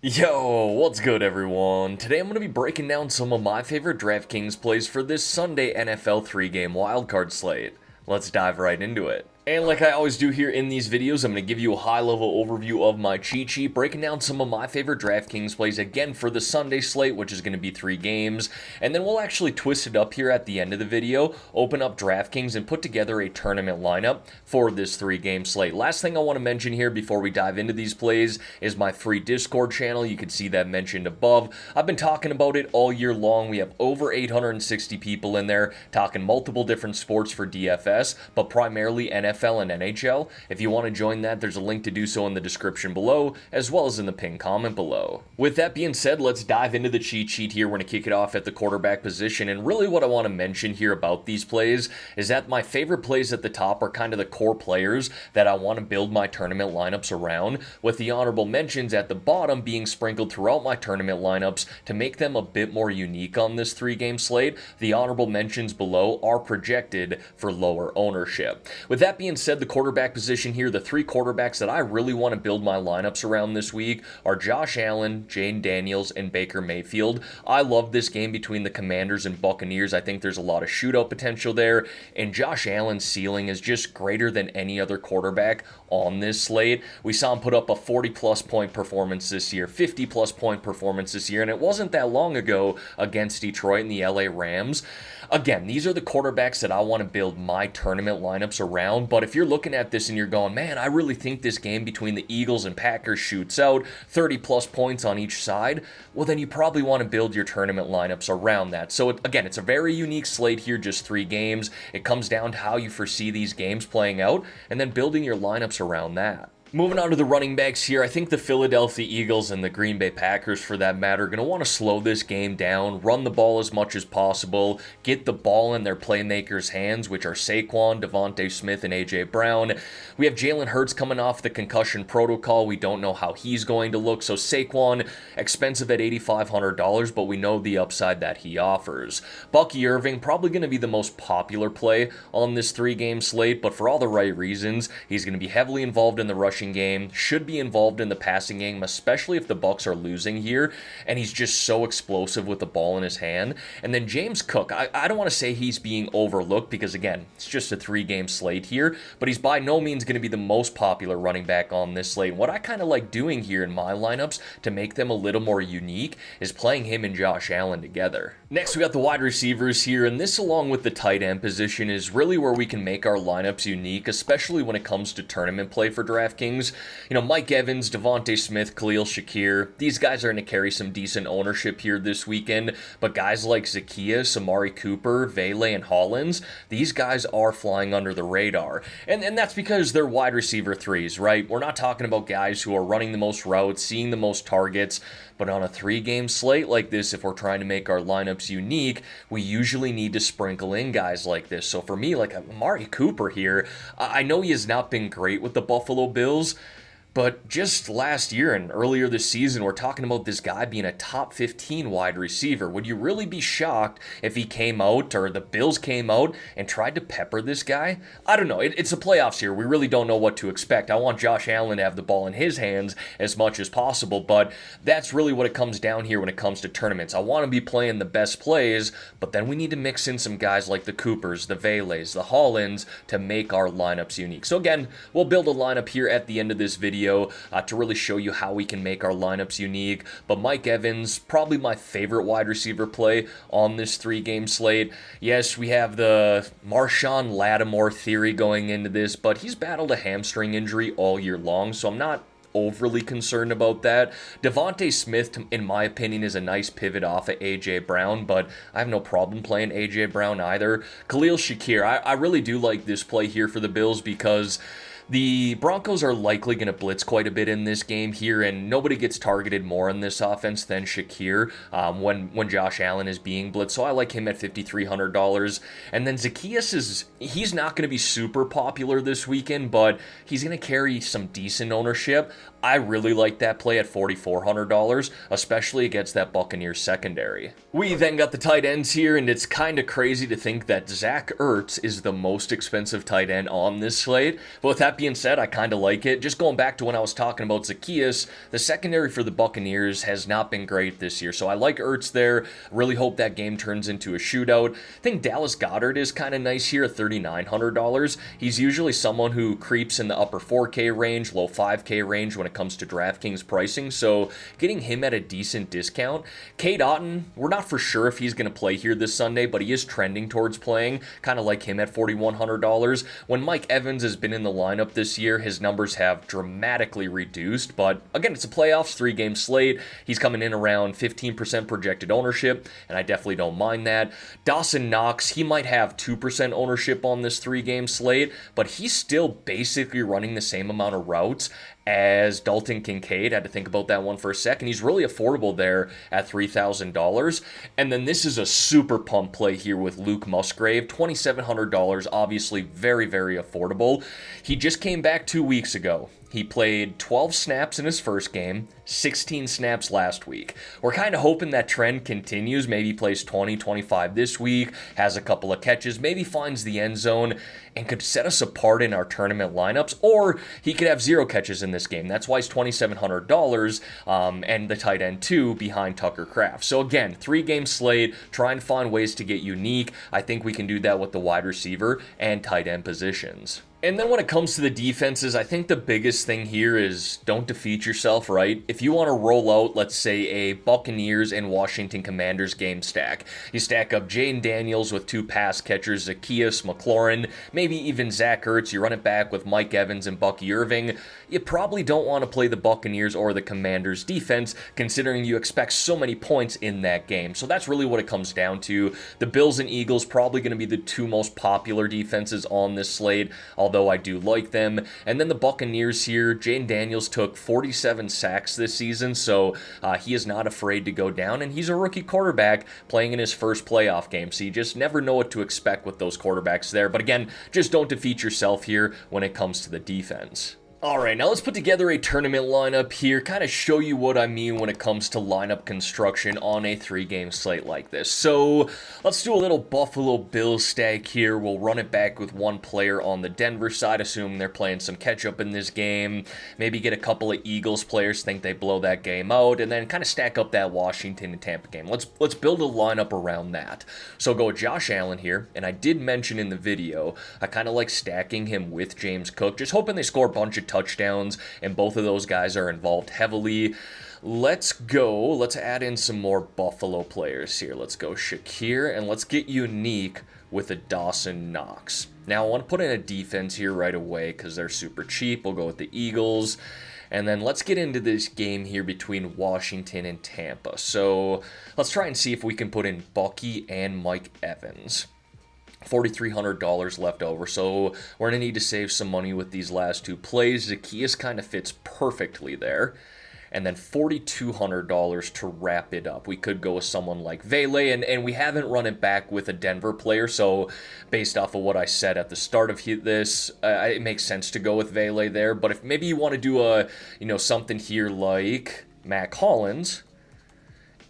Yo, what's good everyone? Today I'm going to be breaking down some of my favorite DraftKings plays for this Sunday NFL 3-game wildcard slate. Let's dive right into it. And like I always do here in these videos, I'm going to give you a high-level overview of my cheat sheet, breaking down some of my favorite DraftKings plays again for the Sunday slate, which is going to be 3 games. And then we'll actually twist it up here at the end of the video, open up DraftKings, and put together a tournament lineup for this 3-game slate. Last thing I want to mention here before we dive into these plays is my free Discord channel. You can see that mentioned above. I've been talking about it all year long. We have over 860 people in there talking multiple different sports for DFS, but primarily NFL and NHL. If you want to join that, there's a link to do so in the description below, as well as in the pinned comment below. With that being said, let's dive into the cheat sheet here. We're going to kick it off at the quarterback position, and really what I want to mention here about these plays is that my favorite plays at the top are kind of the core players that I want to build my tournament lineups around, with the honorable mentions at the bottom being sprinkled throughout my tournament lineups to make them a bit more unique on this 3-game slate. The honorable mentions below are projected for lower ownership. With that being said, the quarterback position here, the 3 quarterbacks that I really want to build my lineups around this week are Josh Allen, Jane Daniels, and Baker Mayfield. I love this game between the Commanders and Buccaneers. I think there's a lot of shootout potential there, and Josh Allen's ceiling is just greater than any other quarterback on this slate. We saw him put up a 40-plus point performance this year, 50-plus point performance this year, and it wasn't that long ago against Detroit and the LA Rams. Again, these are the quarterbacks that I want to build my tournament lineups around, but if you're looking at this and you're going, man, I really think this game between the Eagles and Packers shoots out 30-plus points on each side, well, then you probably want to build your tournament lineups around that. So, again, it's a very unique slate here, just 3 games. It comes down to how you foresee these games playing out, and then building your lineups around that. Moving on to the running backs here, I think the Philadelphia Eagles and the Green Bay Packers, for that matter, are going to want to slow this game down, run the ball as much as possible, get the ball in their playmakers' hands, which are Saquon, Devontae Smith, and A.J. Brown. We have Jalen Hurts coming off the concussion protocol. We don't know how he's going to look, so Saquon, expensive at $8,500, but we know the upside that he offers. Bucky Irving, probably going to be the most popular play on this 3-game slate, but for all the right reasons. He's going to be heavily involved in the rushing game, should be involved in the passing game, especially if the Bucs are losing here, and he's just so explosive with the ball in his hand. And then James Cook, I don't want to say he's being overlooked because, again, it's just a 3-game slate here, but he's by no means going to be the most popular running back on this slate. What I kind of like doing here in my lineups to make them a little more unique is playing him and Josh Allen together. Next, we got the wide receivers here, and this, along with the tight end position, is really where we can make our lineups unique, especially when it comes to tournament play for DraftKings. You know, Mike Evans, Devontae Smith, Khalil Shakir, these guys are going to carry some decent ownership here this weekend, but guys like Zacchaeus, Amari Cooper, Vele, and Hollins, these guys are flying under the radar, and that's because they're wide receiver 3s, right? We're not talking about guys who are running the most routes, seeing the most targets, but on a 3-game slate like this, if we're trying to make our lineups unique, we usually need to sprinkle in guys like this. So for me, like Amari Cooper here, I know he has not been great with the Buffalo Bills, but just last year and earlier this season, we're talking about this guy being a top 15 wide receiver. Would you really be shocked if he came out or the Bills came out and tried to pepper this guy? I don't know. It's the playoffs here. We really don't know what to expect. I want Josh Allen to have the ball in his hands as much as possible, but that's really what it comes down here when it comes to tournaments. I want to be playing the best plays, but then we need to mix in some guys like the Coopers, the Veles, the Hollins to make our lineups unique. So again, we'll build a lineup here at the end of this video to really show you how we can make our lineups unique. But Mike Evans, probably my favorite wide receiver play on this 3-game slate. Yes, we have the Marshawn Lattimore theory going into this, but he's battled a hamstring injury all year long, so I'm not overly concerned about that. Devontae Smith, in my opinion, is a nice pivot off of A.J. Brown, but I have no problem playing A.J. Brown either. Khalil Shakir, I really do like this play here for the Bills because the Broncos are likely going to blitz quite a bit in this game here, and nobody gets targeted more in this offense than Shakir when Josh Allen is being blitzed. So I like him at $5,300. And then Zacchaeus he's not going to be super popular this weekend, but he's going to carry some decent ownership. I really like that play at $4,400, especially against that Buccaneers secondary. We then got the tight ends here, and it's kind of crazy to think that Zach Ertz is the most expensive tight end on this slate. But with that being said, I kind of like it. Just going back to when I was talking about Zacchaeus, the secondary for the Buccaneers has not been great this year. So I like Ertz there. Really hope that game turns into a shootout. I think Dallas Goedert is kind of nice here at $3,900. He's usually someone who creeps in the upper 4K range, low 5K range when it comes to DraftKings pricing. So getting him at a decent discount. Cade Otton, we're not for sure if he's going to play here this Sunday, but he is trending towards playing. Kind of like him at $4,100. When Mike Evans has been in the lineup this year, his numbers have dramatically reduced, but again, it's a playoffs, 3-game slate. He's coming in around 15% projected ownership, and I definitely don't mind that. Dawson Knox, he might have 2% ownership on this 3-game slate, but he's still basically running the same amount of routes as Dalton Kincaid. Had to think about that one for a second. He's really affordable there at $3,000. And then this is a super pump play here with Luke Musgrave, $2,700, obviously very, very affordable. He just came back 2 weeks ago. He played 12 snaps in his first game, 16 snaps last week. We're kind of hoping that trend continues. Maybe he plays 20, 25 this week, has a couple of catches, maybe finds the end zone, and could set us apart in our tournament lineups. Or he could have 0 catches in this game. That's why he's $2,700, and the tight end too behind Tucker Kraft. So again, 3-game slate, try and find ways to get unique. I think we can do that with the wide receiver and tight end positions. And then when it comes to the defenses, I think the biggest thing here is don't defeat yourself, right? If you want to roll out, let's say, a Buccaneers and Washington Commanders game stack, you stack up Jayden Daniels with 2 pass catchers, Zacchaeus, McLaurin, maybe even Zach Ertz, you run it back with Mike Evans and Bucky Irving, you probably don't want to play the Buccaneers or the Commanders defense, considering you expect so many points in that game. So that's really what it comes down to. The Bills and Eagles probably going to be the 2 most popular defenses on this slate, although I do like them. And then the Buccaneers here, Jayden Daniels took 47 sacks this season, so he is not afraid to go down, and he's a rookie quarterback playing in his first playoff game, so you just never know what to expect with those quarterbacks there. But again, just don't defeat yourself here when it comes to the defense. Alright, now let's put together a tournament lineup here, kind of show you what I mean when it comes to lineup construction on a 3-game slate like this. So, let's do a little Buffalo Bills stack here. We'll run it back with 1 player on the Denver side, assuming they're playing some catch-up in this game. Maybe get a couple of Eagles players, think they blow that game out, and then kind of stack up that Washington and Tampa game. Let's build a lineup around that. So, go with Josh Allen here, and I did mention in the video, I kind of like stacking him with James Cook, just hoping they score a bunch of touchdowns, and both of those guys are involved heavily. Let's add in some more Buffalo players here. Let's go Shakir, and let's get unique with a Dawson Knox. Now, I want to put in a defense here right away because they're super cheap. We'll go with the Eagles. And then let's get into this game here between Washington and Tampa. So let's try and see if we can put in Bucky and Mike Evans. $4,300 left over, so we're going to need to save some money with these last 2 plays. Zacchaeus kind of fits perfectly there. And then $4,200 to wrap it up. We could go with someone like Vele, and we haven't run it back with a Denver player, so based off of what I said at the start of this, it makes sense to go with Vele there. But if maybe you want to do something here like Mac Hollins,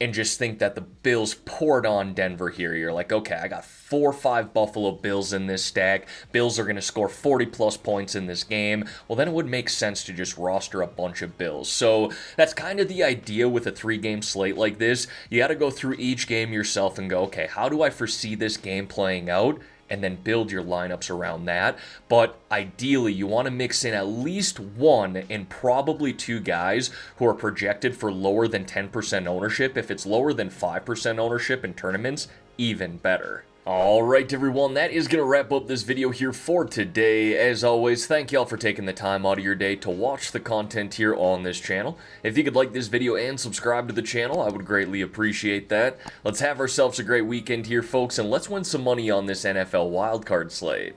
and just think that the Bills poured on Denver here. You're like, okay, I got 4 or 5 Buffalo Bills in this stack. Bills are going to score 40-plus points in this game. Well, then it would make sense to just roster a bunch of Bills. So that's kind of the idea with a 3-game slate like this. You got to go through each game yourself and go, okay, how do I foresee this game playing out? And then build your lineups around that. But ideally, you want to mix in at least 1 and probably 2 guys who are projected for lower than 10% ownership. If it's lower than 5% ownership in tournaments, even better. Alright everyone, that is going to wrap up this video here for today. As always, thank y'all for taking the time out of your day to watch the content here on this channel. If you could like this video and subscribe to the channel, I would greatly appreciate that. Let's have ourselves a great weekend here, folks, and let's win some money on this NFL wildcard slate.